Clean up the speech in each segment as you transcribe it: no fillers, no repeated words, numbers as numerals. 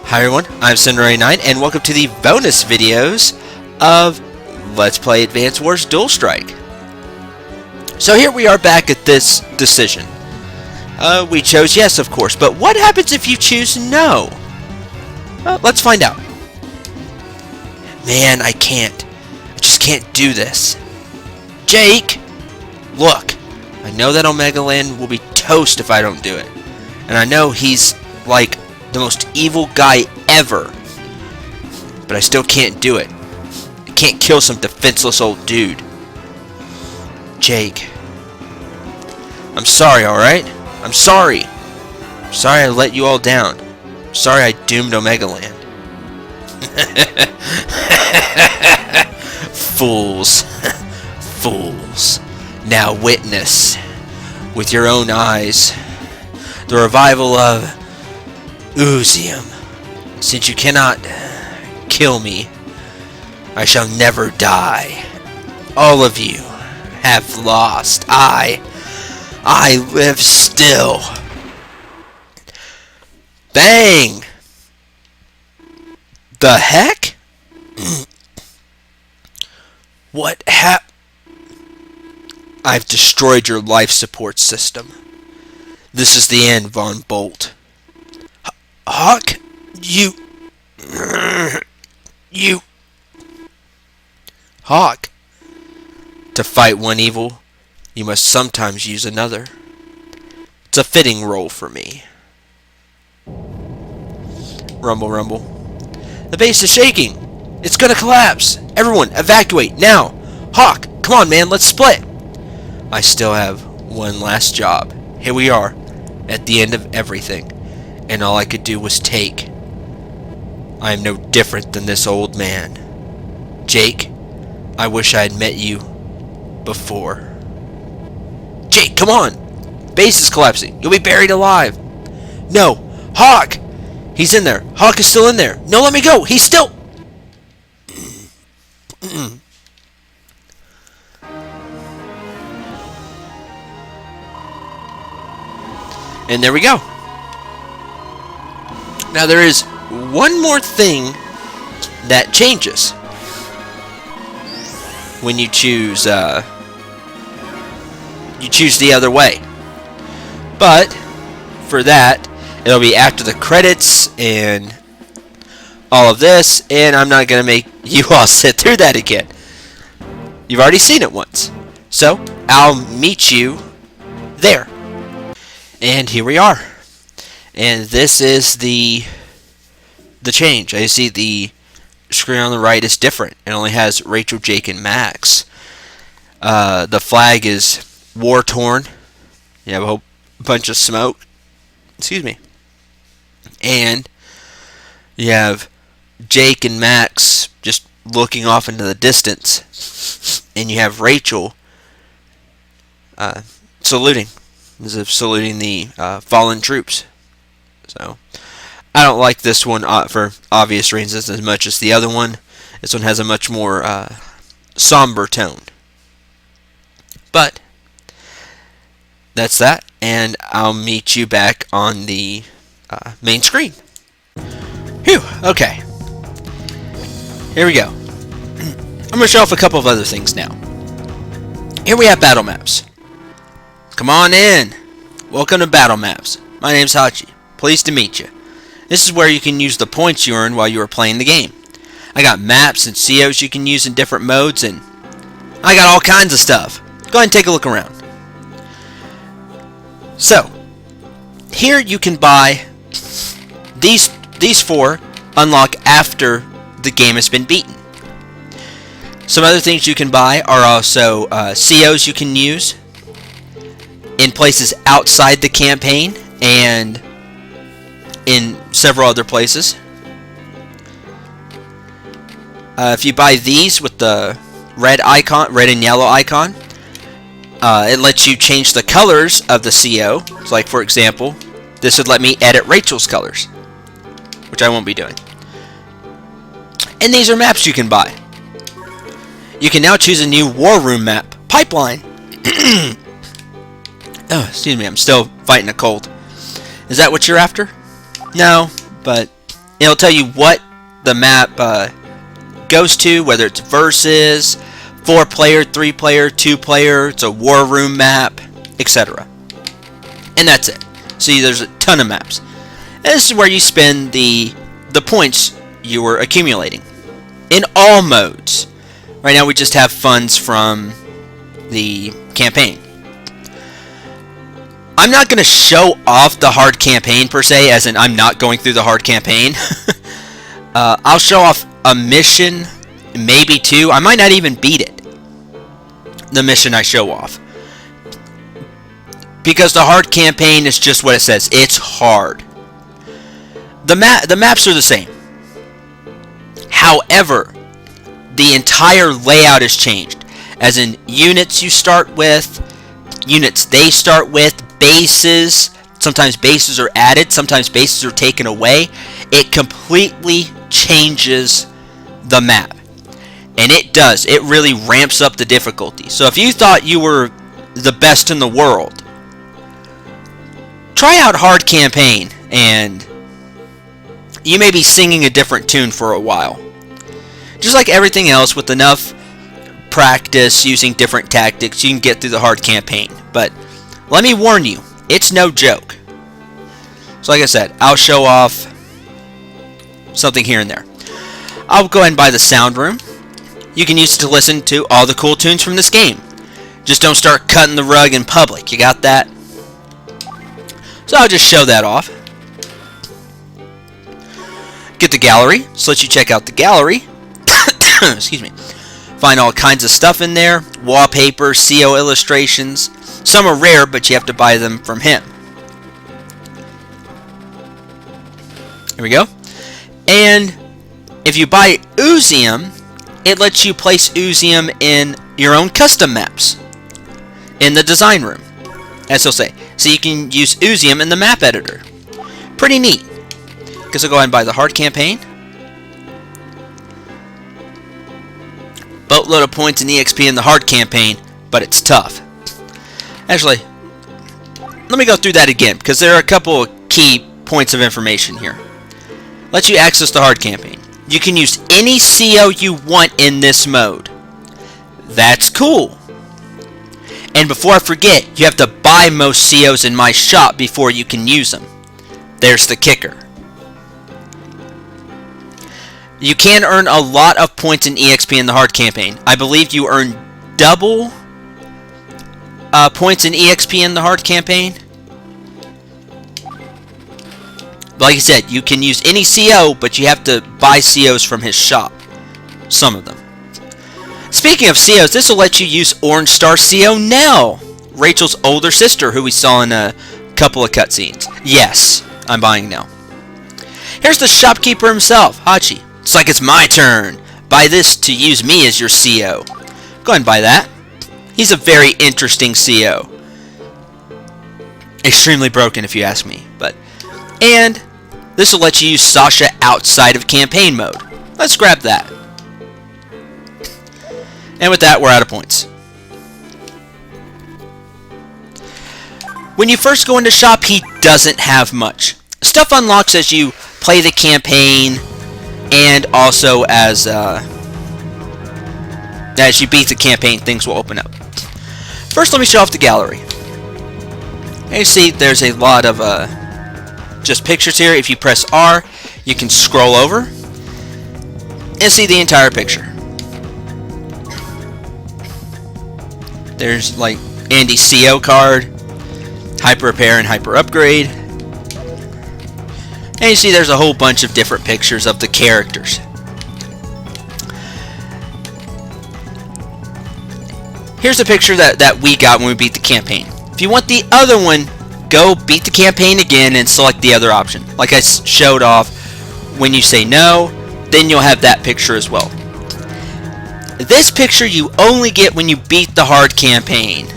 Hi everyone, I'm Sunray9 and welcome to the bonus videos of Let's Play Advance Wars Dual Strike. So here we are back at this decision. We chose yes, of course, but what happens if you choose no? Let's find out. Man, I just can't do this. Jake! Look, I know that Omega Land will be toast if I don't do it. And I know he's like the most evil guy ever, but I still can't do it. I can't kill some defenseless old dude. Jake, I'm sorry, alright? I'm sorry. I'm sorry I let you all down. I'm sorry I doomed Omega Land. Fools. Fools. Now witness with your own eyes the revival of Uzium. Since you cannot kill me, I shall never die. All of you have lost. I live still. Bang! The heck? What hap- I've destroyed your life support system. This is the end, Von Bolt. Hawk, you... Hawk. To fight one evil, you must sometimes use another. It's a fitting role for me. Rumble, rumble. The base is shaking. It's gonna collapse. Everyone, evacuate, now. Hawk, come on, man, let's split. I still have one last job. Here we are, at the end of everything. And all I could do was take. I am no different than this old man. Jake, I wish I had met you before. Jake, come on! Base is collapsing. You'll be buried alive. No! Hawk! He's in there. Hawk is still in there. No, let me go! He's still... And there we go. Now there is one more thing that changes when you choose the other way. But for that, it'll be after the credits and all of this, and I'm not gonna make you all sit through that again. You've already seen it once, so I'll meet you there. And here we are. And this is the change. I see the screen on the right is different. It only has Rachel, Jake, and Max. The flag is war-torn. You have a whole bunch of smoke. Excuse me. And you have Jake and Max just looking off into the distance. And you have Rachel saluting. As if saluting the fallen troops. So, I don't like this one for obvious reasons as much as the other one. This one has a much more somber tone. But, that's that. And I'll meet you back on the main screen. Phew, okay. Here we go. I'm going to show off a couple of other things now. Here we have battle maps. Come on in. Welcome to Battle Maps. My name's Hachi. Pleased to meet you. This is where you can use the points you earn while you are playing the game. I got maps and COs you can use in different modes, and I got all kinds of stuff. Go ahead and take a look around. So, here you can buy these four unlock after the game has been beaten. Some other things you can buy are also COs you can use in places outside the campaign and in several other places. If you buy these with the red and yellow icon, it lets you change the colors of the CO. So like for example, this would let me edit Rachel's colors, which I won't be doing. And these are maps you can buy. You can now choose a new war room map, Pipeline. Oh, excuse me, I'm still fighting a cold. Is that what you're after? No, but It'll tell you what the map goes to, whether it's versus, 4-player, 3-player, 2-player, it's a war room map, etc. And that's it. See, there's a ton of maps. And this is where you spend the points you were accumulating in all modes. Right now we just have funds from the campaign. I'm not going to show off the hard campaign per se, as in I'm not going through the hard campaign. I'll show off a mission, maybe 2. I might not even beat it, the mission I show off. Because the hard campaign is just what it says. It's hard. The maps are the same. However, the entire layout is changed. As in units you start with, units they start with, bases. Sometimes bases are added, sometimes bases are taken away. It completely changes the map. And it does. It really ramps up the difficulty. So if you thought you were the best in the world, try out hard campaign and you may be singing a different tune for a while. Just like everything else, with enough practice using different tactics, you can get through the hard campaign. But let me warn you, it's no joke. So like I said, I'll show off something here and there. I'll go ahead and buy the sound room. You can use it to listen to all the cool tunes from this game. Just don't start cutting the rug in public. You got that? So I'll just show that off. Get the gallery. So let you check out the gallery. Excuse me. Find all kinds of stuff in there. Wallpaper, CO illustrations. Some are rare, but you have to buy them from him. Here we go. And if you buy Oozium, it lets you place Oozium in your own custom maps in the design room, as he'll say. So you can use Oozium in the map editor. Pretty neat. Because I'll go ahead and buy the hard campaign. Boatload of points in EXP in the hard campaign, but it's tough. Actually, let me go through that again, because there are a couple of key points of information here. Lets you access the hard campaign. You can use any CO you want in this mode. That's cool. And before I forget, you have to buy most COs in my shop before you can use them. There's the kicker. You can earn a lot of points in EXP in the hard campaign. I believe you earn double points in EXP in the hard campaign. Like I said, you can use any CO, but you have to buy COs from his shop. Some of them. Speaking of COs, this will let you use Orange Star CO Nell, Rachel's older sister, who we saw in a couple of cutscenes. Yes, I'm buying Nell. Here's the shopkeeper himself, Hachi. It's like it's my turn. Buy this to use me as your CO. Go ahead and buy that. He's a very interesting CO. Extremely broken, if you ask me. And this will let you use Sasha outside of campaign mode. Let's grab that. And with that, we're out of points. When you first go into shop, he doesn't have much. Stuff unlocks as you play the campaign, and also as you beat the campaign, things will open up. First, let me show off the gallery. And you see, there's a lot of just pictures here. If you press R, you can scroll over and see the entire picture. There's like Andy's CO card, Hyper Repair and Hyper Upgrade. And you see there's a whole bunch of different pictures of the characters. Here's a picture that we got when we beat the campaign. If you want the other one, go beat the campaign again and select the other option. Like I showed off, when you say no, then you'll have that picture as well. This picture you only get when you beat the hard campaign.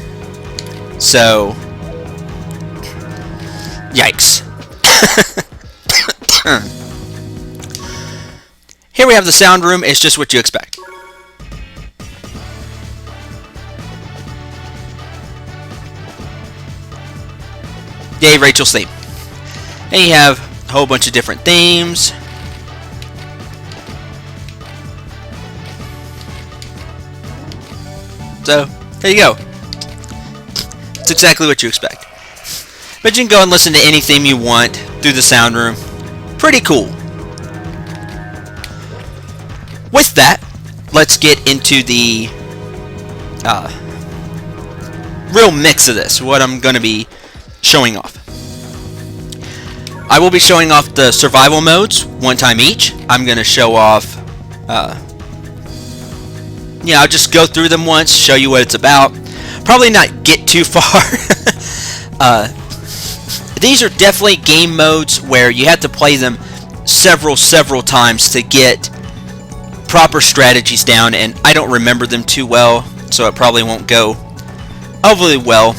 So, yikes. Here we have the sound room. It's just what you expect. Yay, Rachel's theme. And you have a whole bunch of different themes. So, there you go. It's exactly what you expect. But you can go and listen to any theme you want through the sound room. Pretty cool. With that, let's get into the real mix of this, what I'm going to be showing off. I will be showing off the survival modes one time each. I'm going to show off, I'll just go through them once, show you what it's about. Probably not get too far. These are definitely game modes where you have to play them several times to get proper strategies down, and I don't remember them too well, so it probably won't go overly well.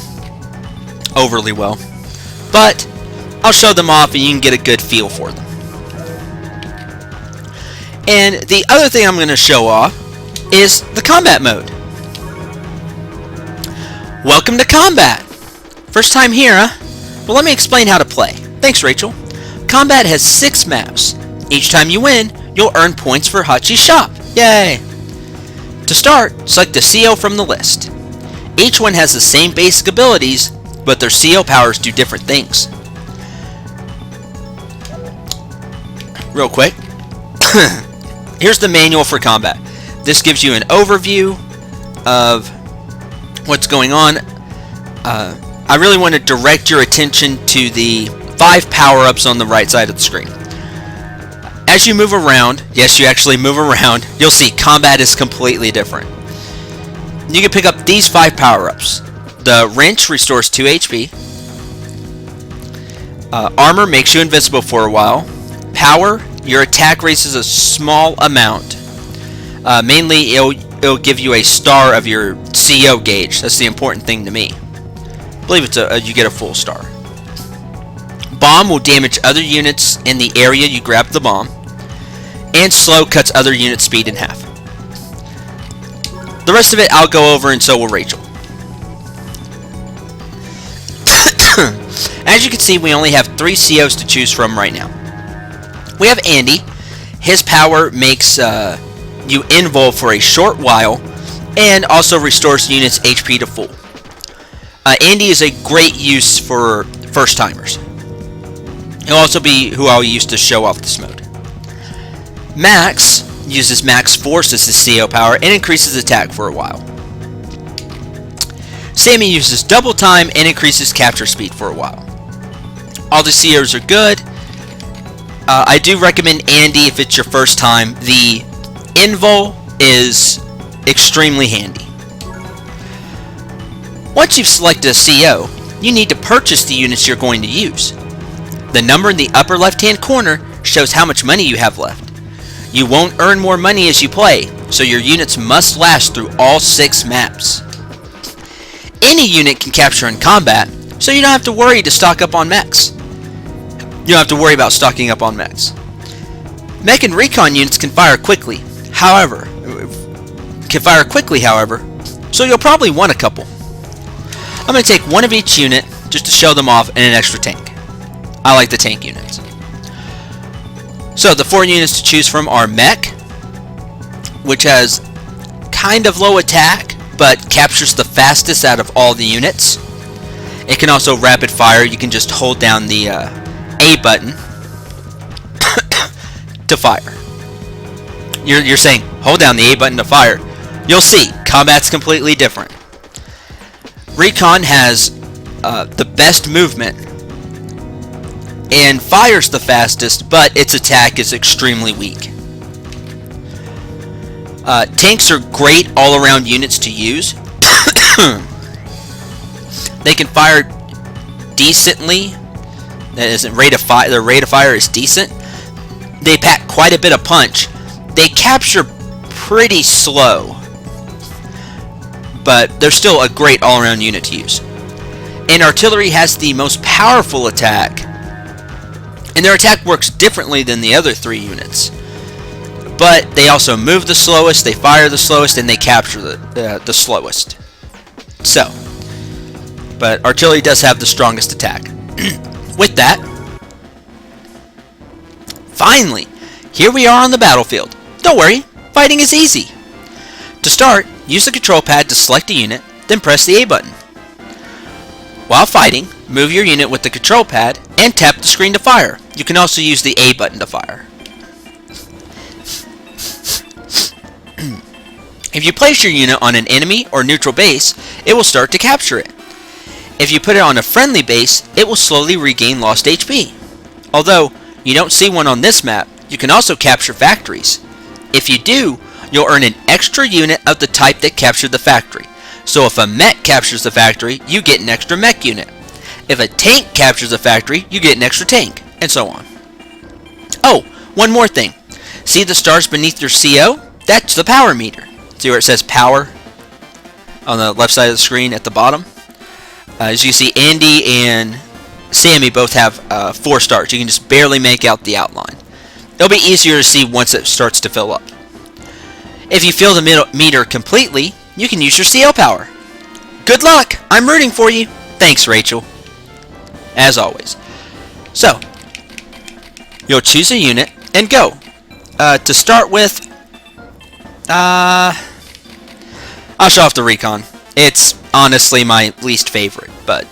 But I'll show them off and you can get a good feel for them. And the other thing I'm going to show off is the combat mode. Welcome to combat! First time here, huh? Well, let me explain how to play. Thanks, Rachel. Combat has 6 maps. Each time you win, you'll earn points for Hachi's shop. Yay! To start, select the CO from the list. Each one has the same basic abilities, but their CO powers do different things. Real quick, here's the manual for combat. This gives you an overview of what's going on. I really want to direct your attention to the 5 power-ups on the right side of the screen. As you move around, yes, you actually move around, you'll see combat is completely different. You can pick up these 5 power-ups. The wrench restores 2 HP. Armor makes you invincible for a while. Power, your attack raises a small amount. Mainly, it'll give you a star of your CO gauge. That's the important thing to me. I believe it's you get a full star. Bomb will damage other units in the area you grab the bomb. And slow cuts other unit speed in half. The rest of it I'll go over, and so will Rachel. As you can see, we only have 3 COs to choose from right now. We have Andy. His power makes you invul for a short while and also restores units HP to full. Andy is a great use for first timers. He'll also be who I'll use to show off this mode. Max uses Max Force as his CO power and increases attack for a while. Sammy uses double time and increases capture speed for a while. All the COs are good. I do recommend Andy if it's your first time. The invul is extremely handy. Once you've selected a CO, you need to purchase the units you're going to use. The number in the upper left-hand corner shows how much money you have left. You won't earn more money as you play, so your units must last through all 6 maps. Any unit can capture in combat, so you don't have to worry to stock up on mechs. You don't have to worry about stocking up on mechs. Mech and recon units can fire quickly, however, so you'll probably want a couple. I'm going to take one of each unit just to show them off and an extra tank. I like the tank units. So the 4 units to choose from are Mech, which has kind of low attack, but captures the fastest out of all the units. It can also rapid fire. You can just hold down the A button to fire. You're saying, hold down the A button to fire. You'll see, combat's completely different. Recon has the best movement and fires the fastest, but its attack is extremely weak. Tanks are great all-around units to use. They can fire decently. That isn't rate of fire. Their rate of fire is decent. They pack quite a bit of punch. They capture pretty slow, but they're still a great all-around unit to use. And artillery has the most powerful attack, and their attack works differently than the other 3 units. But they also move the slowest, they fire the slowest, and they capture the slowest. So, but artillery does have the strongest attack. With that, finally, here we are on the battlefield. Don't worry, fighting is easy. To start, Use the control pad to select a unit, then press the A button. While fighting, move your unit with the control pad and tap the screen to fire. You can also use the A button to fire. If you place your unit on an enemy or neutral base, it will start to capture it. If you put it on a friendly base, it will slowly regain lost HP. Although you don't see one on this map, you can also capture factories. If you do, you'll earn an extra unit of the type that captured the factory. So if a mech captures the factory, you get an extra mech unit. If a tank captures a factory, you get an extra tank, and so on. Oh, one more thing. See the stars beneath your CO? That's the power meter. See where it says power on the left side of the screen at the bottom? As you see, Andy and Sammy both have 4 stars. You can just barely make out the outline. It'll be easier to see once it starts to fill up. If you fill the meter completely, you can use your CO power. Good luck! I'm rooting for you. Thanks, Rachel. As always. So, you'll choose a unit and go. To start with, I'll show off the recon. It's honestly my least favorite, but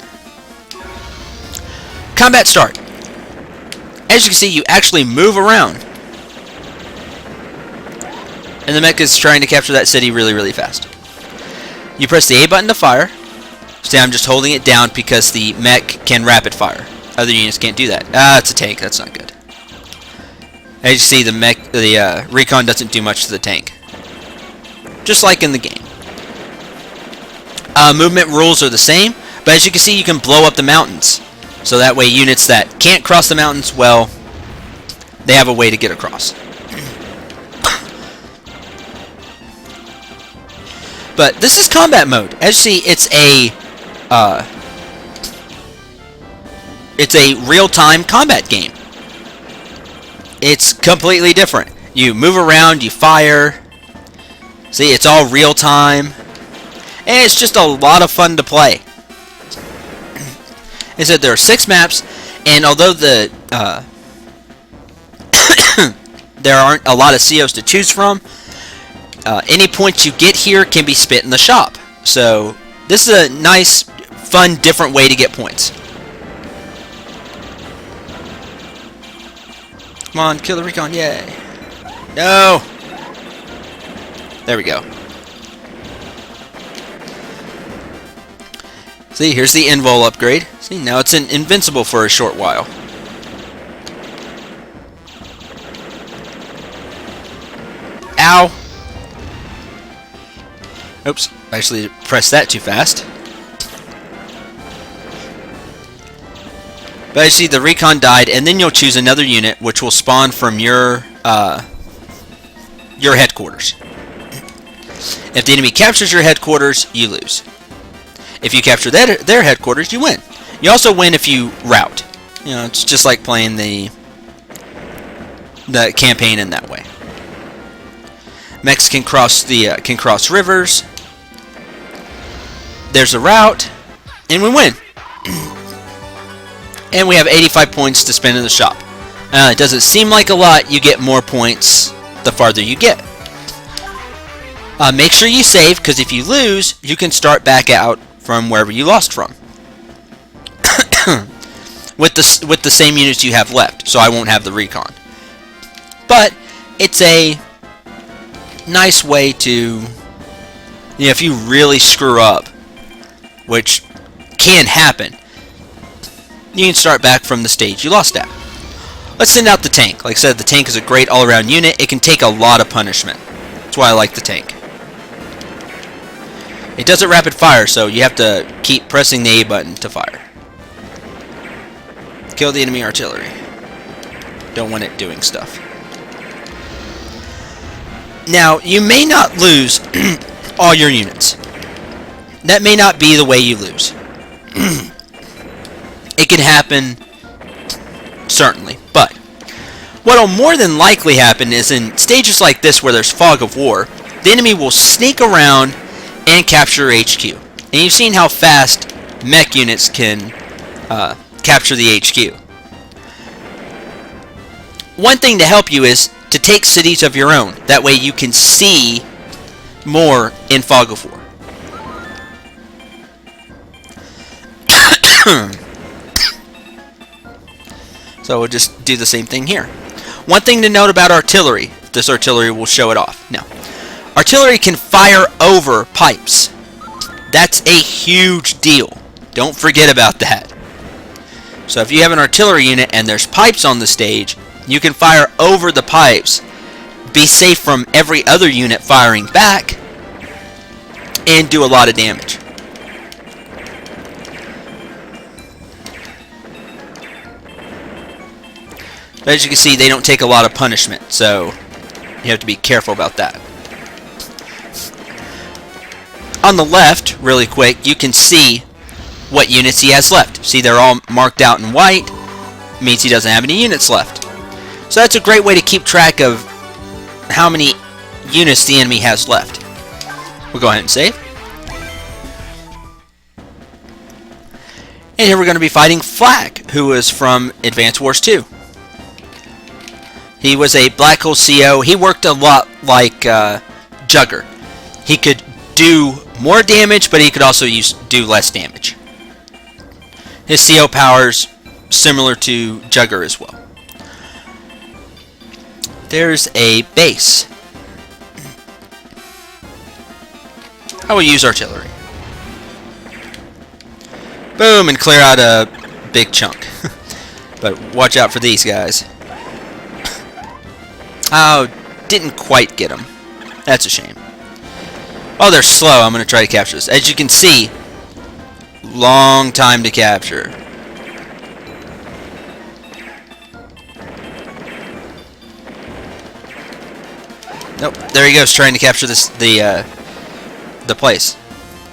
combat start. As you can see, you actually move around. And the mech is trying to capture that city really, really fast. You press the A button to fire. See, I'm just holding it down because the mech can rapid fire. Other units can't do that. It's a tank. That's not good. As you see, the recon doesn't do much to the tank. Just like in the game. Movement rules are the same, but as you can see, you can blow up the mountains. So that way units that can't cross the mountains, well, they have a way to get across. But this is combat mode. As you see, it's a real-time combat game. It's completely different. You move around, you fire. See, it's all real-time. And it's just a lot of fun to play. It said there are 6 maps, and although there aren't a lot of COs to choose from, any points you get here can be spent in the shop. So this is a nice, fun, different way to get points. Come on, kill the recon, yay. No! There we go. See, here's the invul upgrade. See, now it's invincible for a short while. Ow! Oops, I actually pressed that too fast. But I see the recon died, and then you'll choose another unit, which will spawn from your headquarters. If the enemy captures your headquarters, you lose. If you capture their headquarters, you win. You also win if you rout. You know, it's just like playing the campaign in that way. Mechs can cross rivers. There's a route, and we win. And we have 85 points to spend in the shop. It doesn't seem like a lot. You get more points the farther you get. Make sure you save, because if you lose, you can start back out from wherever you lost from. with the same units you have left, so I won't have the recon. But it's a nice way to, you know, if you really screw up, which can happen, you can start back from the stage you lost at. Let's send out the tank. Like I said, the tank is a great all-around unit. It can take a lot of punishment. That's why I like the tank. It doesn't rapid fire, so you have to keep pressing the A button to fire. Kill the enemy artillery. Don't want it doing stuff. Now, you may not lose all your units. That may not be the way you lose. It can happen, certainly, but what will more than likely happen is in stages like this where there's fog of war, the enemy will sneak around and capture HQ. And you've seen how fast mech units can capture the HQ. One thing to help you is to take cities of your own. That way you can see more in Fog of War. So we'll just do the same thing here. One thing to note about artillery, this artillery will show it off. Now, artillery can fire over pipes. That's a huge deal. Don't forget about that. So if you have an artillery unit and there's pipes on the stage, you can fire over the pipes, be safe from every other unit firing back, and do a lot of damage. But as you can see, they don't take a lot of punishment, so you have to be careful about that. On the left, really quick, you can see what units he has left. See, they're all marked out in white. Means he doesn't have any units left. So that's a great way to keep track of how many units the enemy has left. We'll go ahead and save. And here we're going to be fighting Flak, who is from Advance Wars 2. He was a Black Hole CO. He worked a lot like Jugger. He could do more damage, but he could also do less damage. His CO powers similar to Jugger as well. There's a base. I will use artillery. Boom, and clear out a big chunk. But watch out for these guys. Oh, didn't quite get them. That's a shame. Oh, they're slow. I'm going to try to capture this. As you can see, long time to capture. Nope, there he goes trying to capture the place.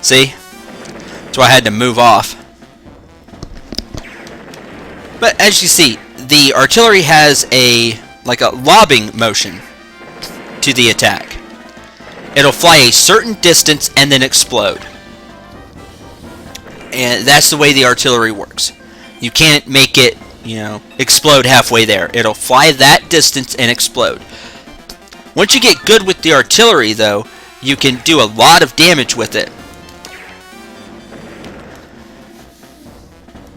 See? That's why I had to move off. But as you see, the artillery has like a lobbing motion to the attack. It'll fly a certain distance and then explode. And that's the way the artillery works. You can't make it, explode halfway there. It'll fly that distance and explode. Once you get good with the artillery, though, you can do a lot of damage with it.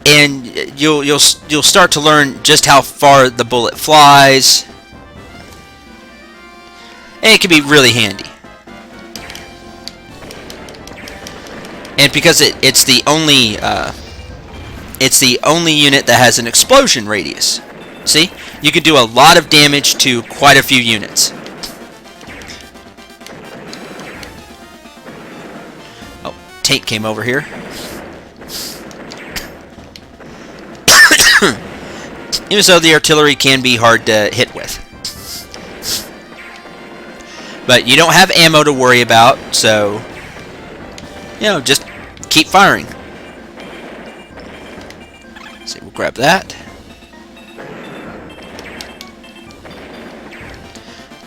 And you'll start to learn just how far the bullet flies. And it can be really handy. And because it's the only unit that has an explosion radius. See? You can do a lot of damage to quite a few units. Oh, tank came over here. Even so, the artillery can be hard to hit with. But you don't have ammo to worry about, so just keep firing. Let's see, we'll grab that.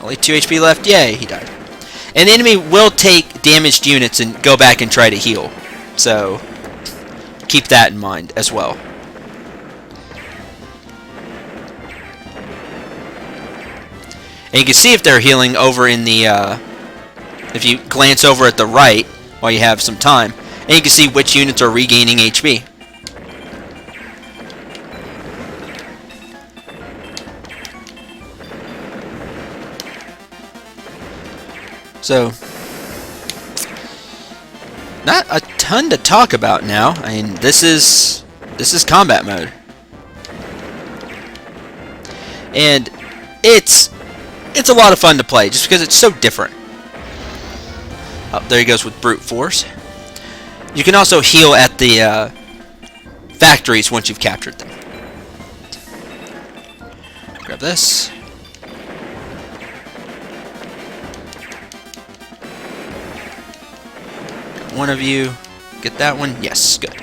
Only 2 HP left. Yay, he died. And the enemy will take damaged units and go back and try to heal. So keep that in mind as well. And you can see if they're healing over in the, if you glance over at the right while you have some time, and you can see which units are regaining HP. So, not a ton to talk about now. I mean, this is combat mode. And it's a lot of fun to play, just because it's so different. Oh, there he goes with brute force. You can also heal at the factories once you've captured them. Grab this. One of you get that one. Yes, good.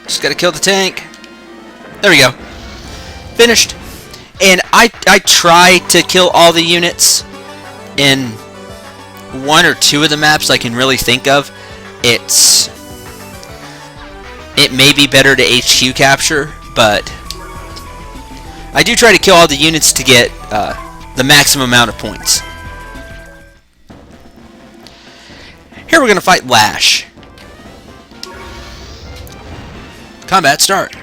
Just gotta kill the tank. There we go. Finished. And I try to kill all the units in 1 or 2 of the maps I can really think of. It may be better to HQ capture, but I do try to kill all the units to get the maximum amount of points. Here we're going to fight Lash. Combat start.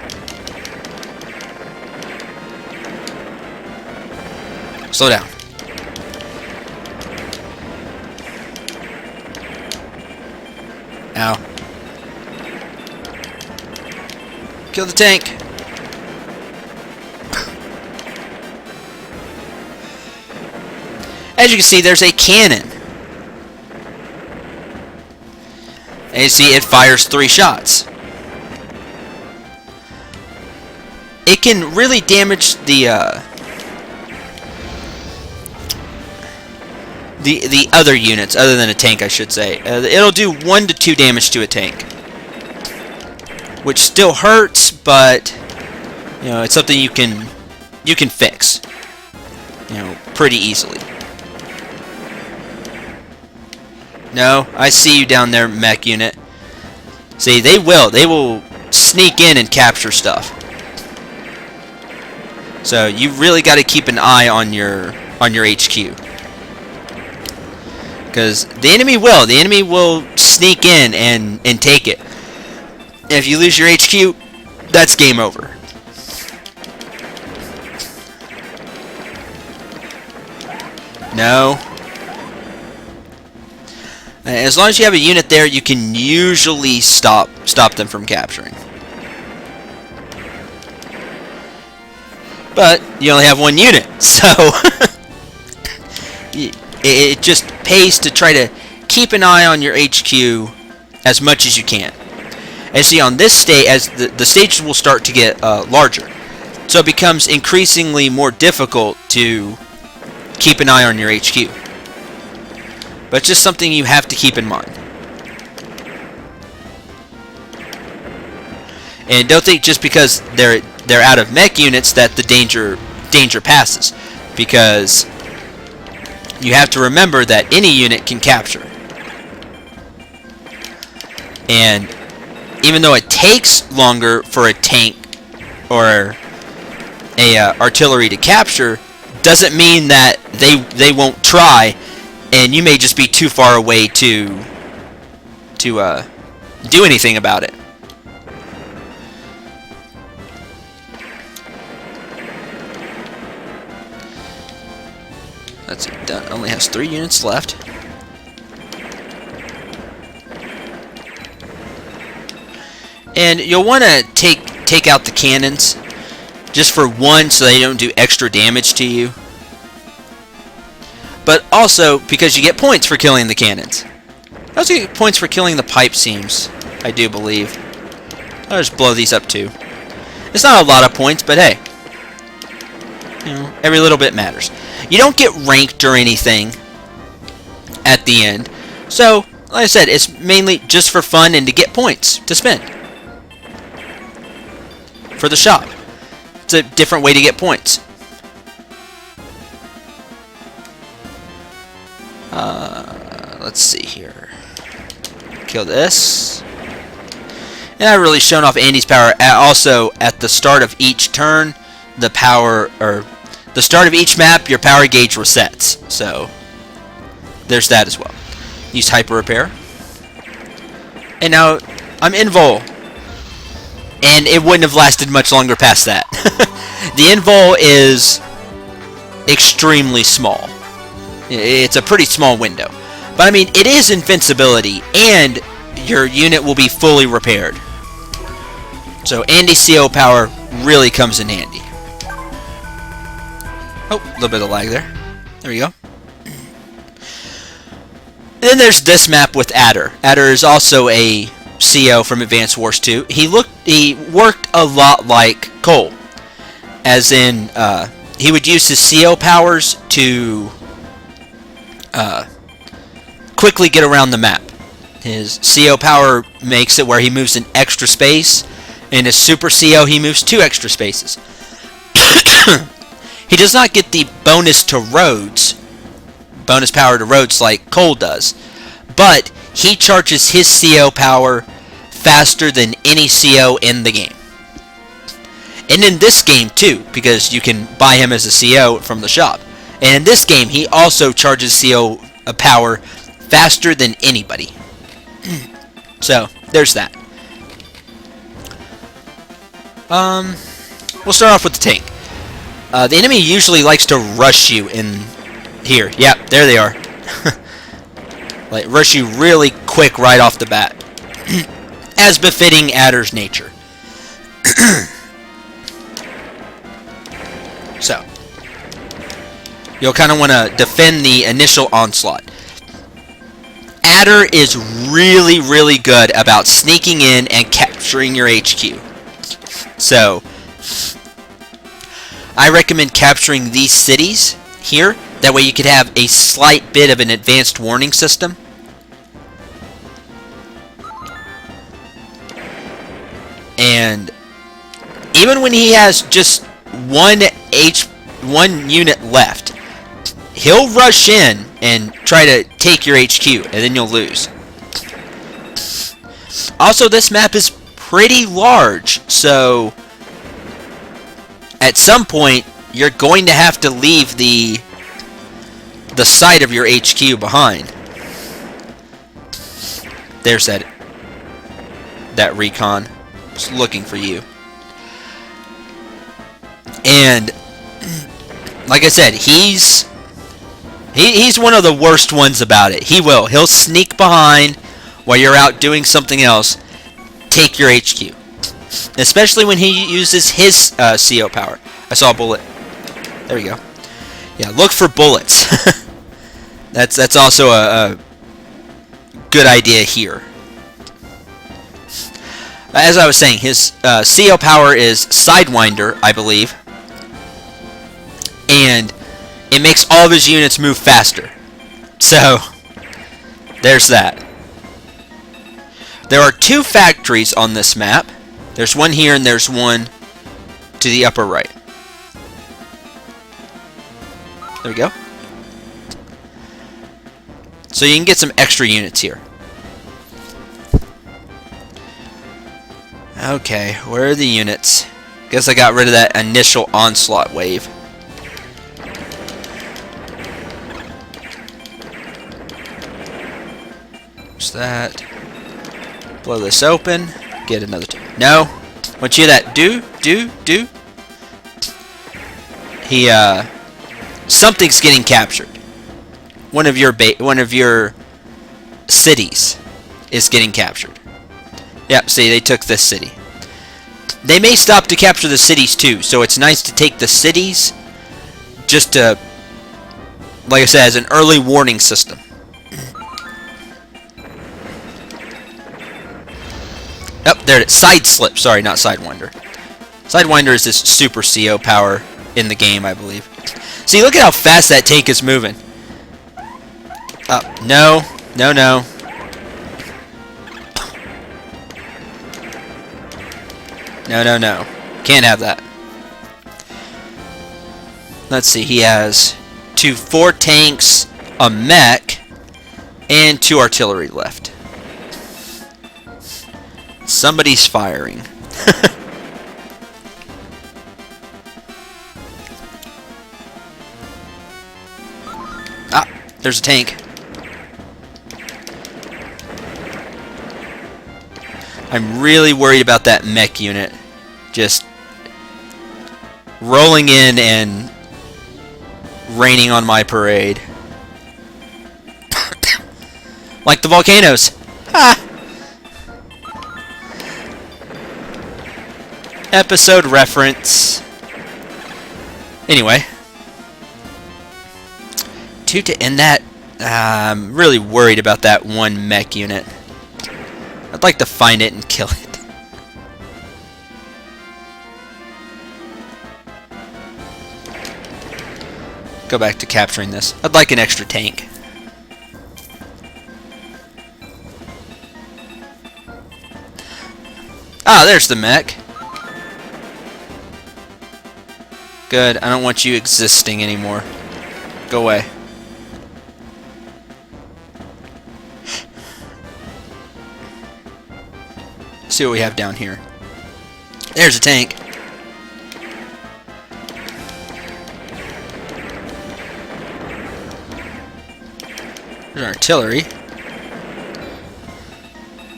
Slow down. Ow. Kill the tank. As you can see, there's a cannon. And you see it fires 3 shots. It can really damage the other units, other than a tank, I should say. It'll do 1 to 2 damage to a tank, which still hurts, but you know, it's something you can fix, you know, pretty easily. No, I see you down there, mech unit. See, they will sneak in and capture stuff. So you really got to keep an eye on your HQ, because the enemy will sneak in and take it. And if you lose your HQ, that's game over. No. As long as you have a unit there, you can usually stop them from capturing. But you only have 1 unit, so it just pays to try to keep an eye on your HQ as much as you can. And see, on this stage, as the stages will start to get larger, so it becomes increasingly more difficult to keep an eye on your HQ. But it's just something you have to keep in mind. And don't think just because they're out of mech units that the danger passes, because you have to remember that any unit can capture. And even though it takes longer for a tank or a artillery to capture, doesn't mean that they won't try, and you may just be too far away to do anything about it. That's it, done. Only has 3 units left. And you'll want to take out the cannons just for 1, so they don't do extra damage to you. But also because you get points for killing the cannons. I also get points for killing the pipe seams, I do believe. I'll just blow these up too. It's not a lot of points, but hey, you know, every little bit matters. You don't get ranked or anything at the end, so like I said, it's mainly just for fun and to get points to spend for the shop. It's a different way to get points. Let's see here. Kill this. And I've really shown off Andy's power. Also, at the start of each turn, the start of each map, your power gauge resets. So there's that as well. Use hyper repair. And now I'm invul. And it wouldn't have lasted much longer past that. The invul is extremely small. It's a pretty small window. But I mean, it is invincibility, and your unit will be fully repaired. So Andy's CO power really comes in handy. Oh, a little bit of lag there. There we go. And then there's this map with Adder. Adder is also a CO from Advanced Wars 2. He worked a lot like Cole, as in he would use his CO powers to quickly get around the map. His CO power makes it where he moves an extra space, and his Super CO he moves 2 extra spaces. He does not get the bonus power to roads like Cole does, but he charges his CO power faster than any CO in the game. And in this game too, because you can buy him as a CO from the shop. And in this game, he also charges CO power faster than anybody. So, there's that. We'll start off with the tank. The enemy usually likes to rush you in here. Yep, there they are. Like, rush you really quick right off the bat. As befitting Adder's nature. So, you'll kind of want to defend the initial onslaught. Adder is really, really good about sneaking in and capturing your HQ. So, I recommend capturing these cities here. That way you could have a slight bit of an advanced warning system. And even when he has just one unit left, he'll rush in and try to take your HQ, and then you'll lose. Also, this map is pretty large, so at some point you're going to have to leave the site of your HQ behind. There's that recon. Just looking for you. And like I said, he's one of the worst ones about it. He'll sneak behind while you're out doing something else, take your HQ. Especially when he uses his CO power. I saw a bullet. There we go. Yeah, look for bullets. That's also a good idea here. As I was saying, his CO power is Sidewinder, I believe. And it makes all of his units move faster. So, there's that. There are 2 factories on this map. There's one here and there's one to the upper right. There we go. So you can get some extra units here. Okay, where are the units? Guess I got rid of that initial onslaught wave. What's that? Blow this open. Get another No. Want you that do. He something's getting captured. One of your cities is getting captured. Yep, see, they took this city. They may stop to capture the cities too, so it's nice to take the cities just to, like I said, as an early warning system. Oh, there it is. Side slip. Sorry, not Sidewinder. Sidewinder is this super CO power in the game, I believe. See, look at how fast that tank is moving. No. No. Can't have that. Let's see, he has 4 tanks, a mech, and 2 artillery left. Somebody's firing. There's a tank. I'm really worried about that mech unit just rolling in and raining on my parade. Like the volcanoes. Ha! Episode reference. Anyway. 2 to end that. I'm really worried about that one mech unit. I'd like to find it and kill it. Go back to capturing this. I'd like an extra tank. There's the mech. Good. I don't want you existing anymore. Go away. See what we have down here. There's a tank. There's artillery.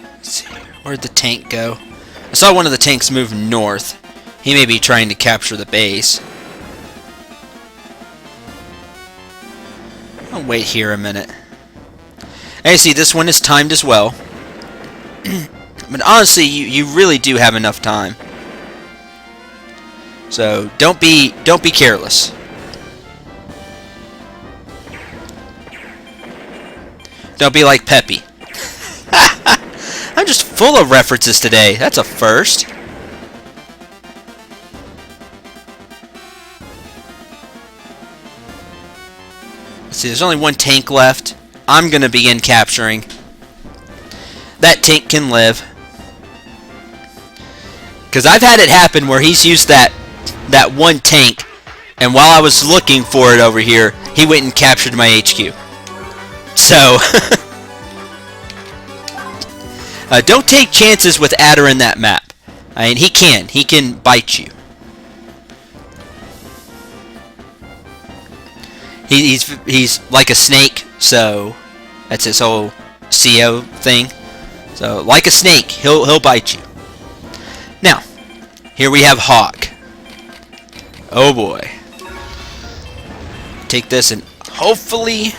Let's see. Where'd the tank go? I saw one of the tanks move north. He may be trying to capture the base. I'll wait here a minute. And see, this one is timed as well. But honestly, you really do have enough time. So don't be careless. Don't be like Peppy. I'm just full of references today. That's a first. Let's see, there's only one tank left. I'm going to begin capturing. That tank can live. Because I've had it happen where he's used that one tank, and while I was looking for it over here, he went and captured my HQ. So, don't take chances with Adder in that map. I mean, he can bite you. He's like a snake, so that's his whole CO thing. So, like a snake, he'll bite you. Now, here we have Hawk. Oh boy. Take this and hopefully...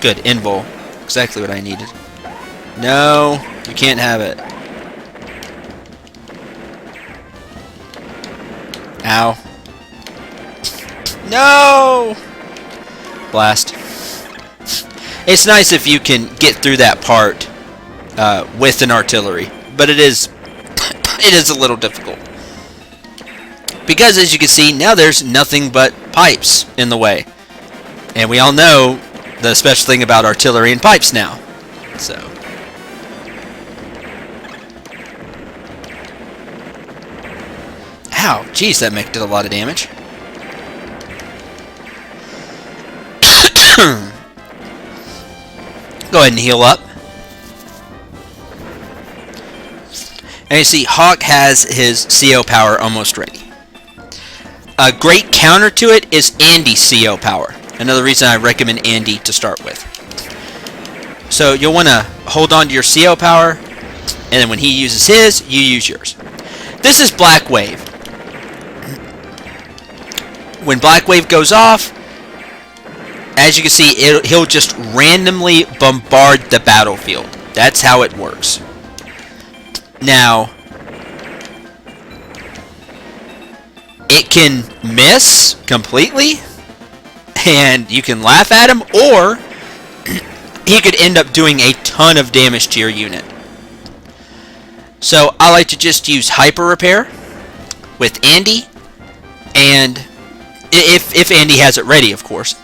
Good, invul. Exactly what I needed. No, you can't have it. Ow. No! Blast. It's nice if you can get through that part with an artillery, but it is a little difficult. Because as you can see, now there's nothing but pipes in the way. And we all know the special thing about artillery and pipes now. So. Ow, jeez, that mech did a lot of damage. Go ahead and heal up. And you see, Hawk has his CO power almost ready. A great counter to it is Andy's CO power. Another reason I recommend Andy to start with. So you'll want to hold on to your CO power, and then when he uses his, you use yours. This is Black Wave. When Black Wave goes off, as you can see, he'll just randomly bombard the battlefield. That's how it works. Now, it can miss completely, and you can laugh at him, or he could end up doing a ton of damage to your unit. So I like to just use Hyper Repair with Andy, and if Andy has it ready, of course,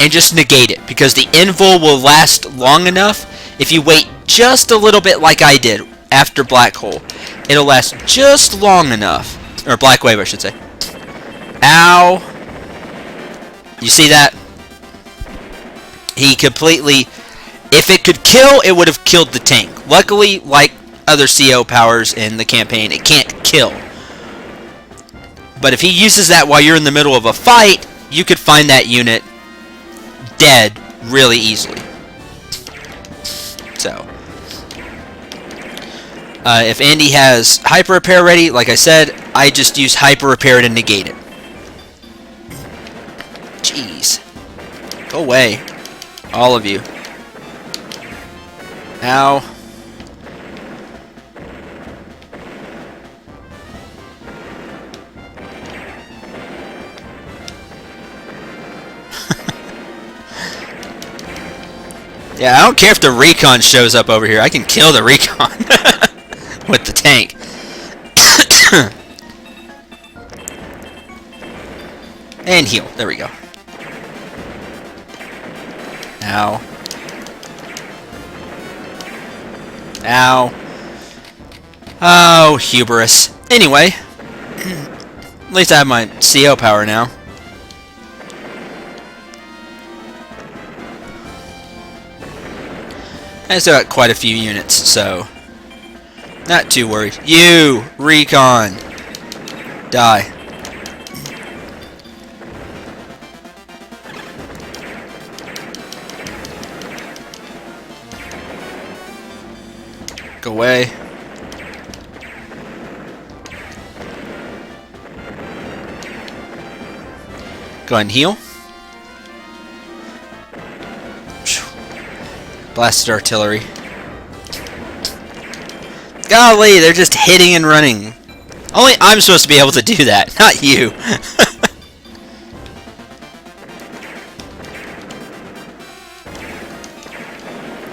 and just negate it, because the invul will last long enough. If you wait just a little bit like I did after Black Hole, it'll last just long enough, or Black Wave I should say. Ow. You see that? He completely, if it could kill, it would have killed the tank. Luckily, like other CO powers in the campaign, it can't kill. But if he uses that while you're in the middle of a fight, you could find that unit dead really easily. So, if Andy has Hyper Repair ready, like I said, I just use Hyper Repair to negate it. Jeez. Go away. All of you. Ow. Yeah, I don't care if the recon shows up over here. I can kill the recon with the tank. And heal. There we go. Ow. Ow. Oh, hubris. Anyway, at least I have my CO power now. I still got quite a few units, so not too worried. You, recon, die. Go away. Go ahead and heal. Blasted artillery. Golly, they're just hitting and running. Only I'm supposed to be able to do that, not you.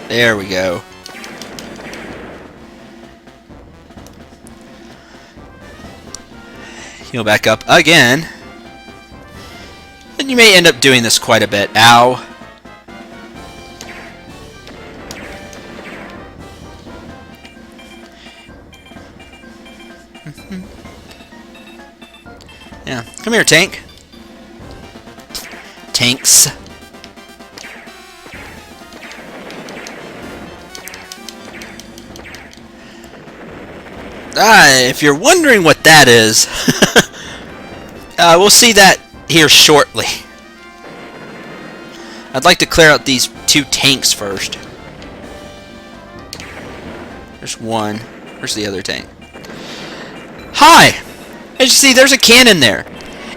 There we go. Heal back up again. And you may end up doing this quite a bit. Ow. Yeah. Come here, tank. Tanks. If you're wondering what that is, we'll see that here shortly. I'd like to clear out these 2 tanks first. There's one. Where's the other tank? Hi! As you see, there's a cannon there.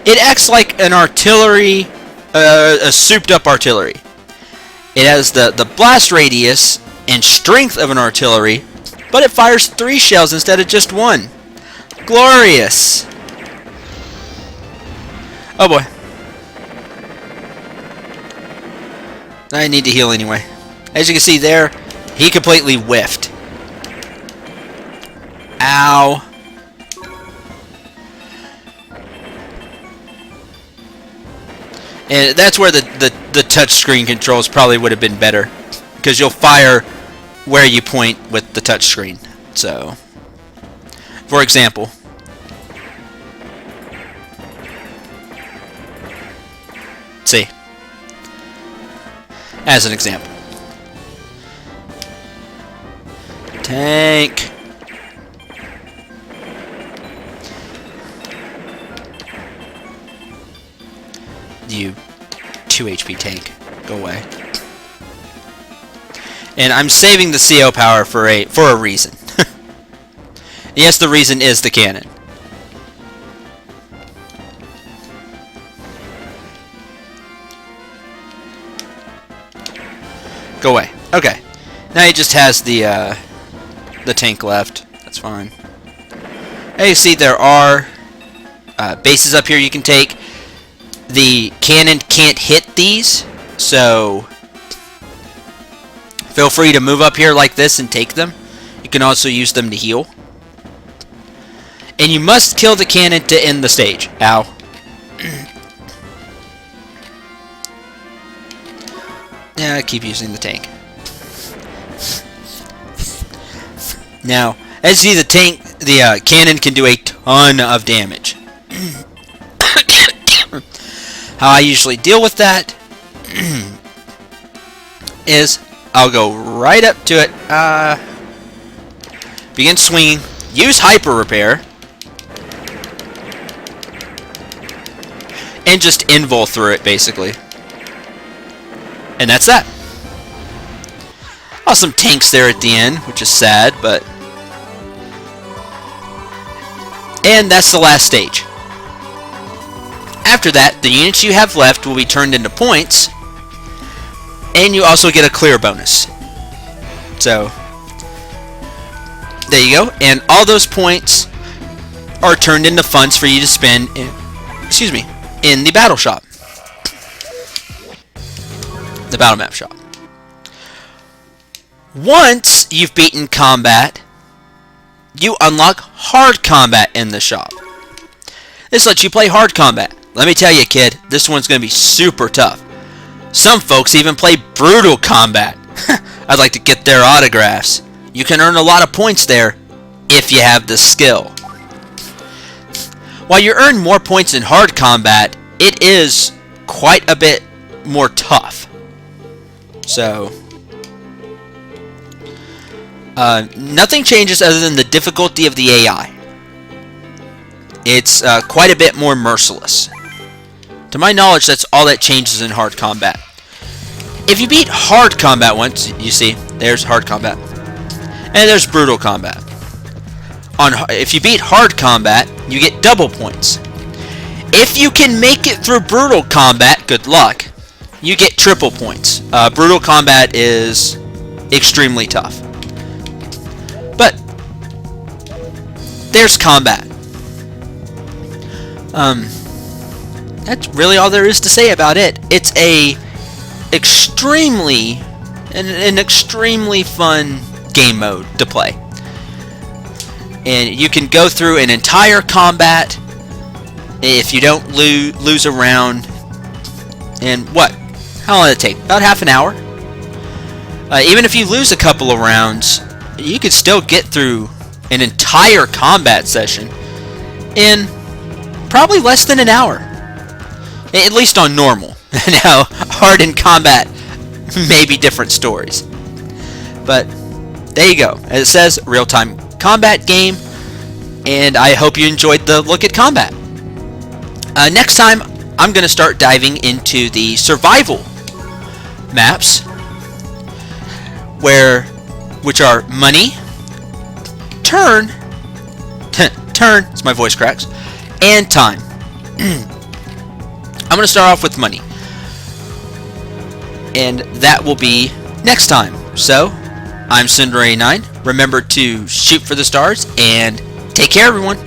It acts like an artillery, a souped-up artillery. It has the blast radius and strength of an artillery, but it fires 3 shells instead of just 1. Glorious! Oh boy. I need to heal anyway. As you can see there, he completely whiffed. Ow. And that's where the touchscreen controls probably would have been better, because you'll fire where you point with the touchscreen. So, for example, see, as an example, tank. You 2 HP tank, go away. And I'm saving the CO power for a reason. Yes, the reason is the cannon. Go away. Okay. Now he just has the tank left. That's fine. Hey, see, there are bases up here you can take. The cannon can't hit these, so feel free to move up here like this and take them. You can also use them to heal. And you must kill the cannon to end the stage. Ow. Yeah, I keep using the tank. Now, as you see, the cannon can do a ton of damage. How I usually deal with that is I'll go right up to it, begin swinging, use hyper repair, and just invul through it, basically. And that's that. Awesome tanks there at the end, which is sad, but... And that's the last stage. After that, the units you have left will be turned into points, and you also get a clear bonus. So, there you go. And all those points are turned into funds for you to spend in, in the battle shop. The battle map shop. Once you've beaten combat, you unlock hard combat in the shop. This lets you play hard combat. Let me tell you, kid, this one's going to be super tough. Some folks even play brutal combat. I'd like to get their autographs. You can earn a lot of points there if you have the skill. While you earn more points in hard combat, it is quite a bit more tough. So, nothing changes other than the difficulty of the AI. It's quite a bit more merciless. To my knowledge, that's all that changes in hard combat. If you beat hard combat once, you see, there's hard combat. And there's brutal combat. If you beat hard combat, you get double points. If you can make it through brutal combat, good luck, you get triple points. Brutal combat is extremely tough. But there's combat. That's really all there is to say about it. It's an extremely fun game mode to play. And you can go through an entire combat if you don't lose a round. And how long did it take? About half an hour. Even if you lose a couple of rounds, you could still get through an entire combat session in probably less than an hour. At least on normal. Now, hard in combat may be different stories. But there you go. As it says, real-time combat game, and I hope you enjoyed the look at combat. Next time, I'm going to start diving into the survival maps, which are money, turn, as my voice cracks, and time. I'm going to start off with money, and that will be next time. So, I'm Cinder89. Remember to shoot for the stars, and take care, everyone.